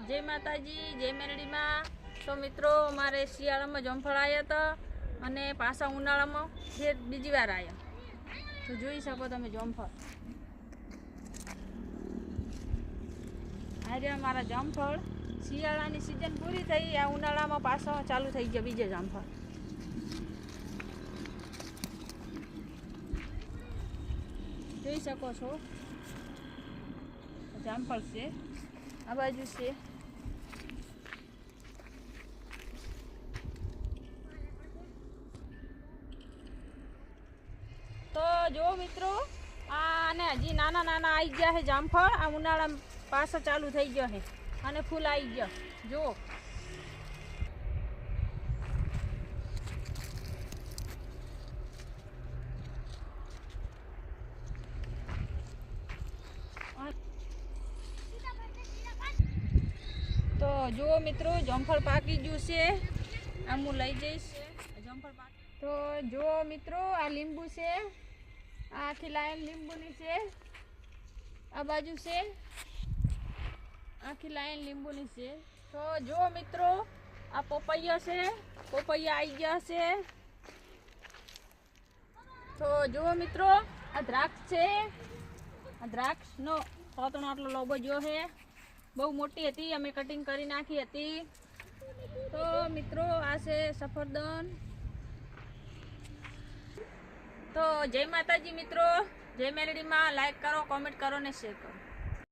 जय माताजी जय मेलडी में। तो मित्रों अमारे शियाळा में जामफळ आया था अने पाछा उनाळा में फिर बीजी वार आया। तो जोई सको तमे जामफळ आ रह्या मारा जामफळ। शियाळानी सीजन पूरी थई, आ उनाळा में पाछा चालू थई गया बीजे जामफळ। જોઈ શકો છો જામફળ છે, આ બાજુ છે। તો જો મિત્રો આને હજી નાના નાના આવી ગયા છે જામફળ। આ ઉનાળા પાછા ચાલુ થઈ ગયો છે અને ફૂલ આવી ગયો જો। तो जो मित्रों जामफळ पाकी गयुं छे, आ हूँ लई जईश जामफळ पाक। तो जो मित्रों आ લીંબુ छे, आखी लाइन લીંબુनी छे, आ बाजू छे आखी लाइन લીંબુनी छे। तो जो मित्रों आ पपैया छे, पपैया आई गया छे। तो जो मित्रों आ द्राक्ष छे, आ द्राक्षनो पातळो आटलो लोबो जो है, बहु मोटी हती, अमे कटिंग करी नाखी हती। तो मित्रों आ छे सफरदन। तो जय माताजी मित्रों, जय मेलडी में। लाइक करो, कमेंट करो ने शेयर करो।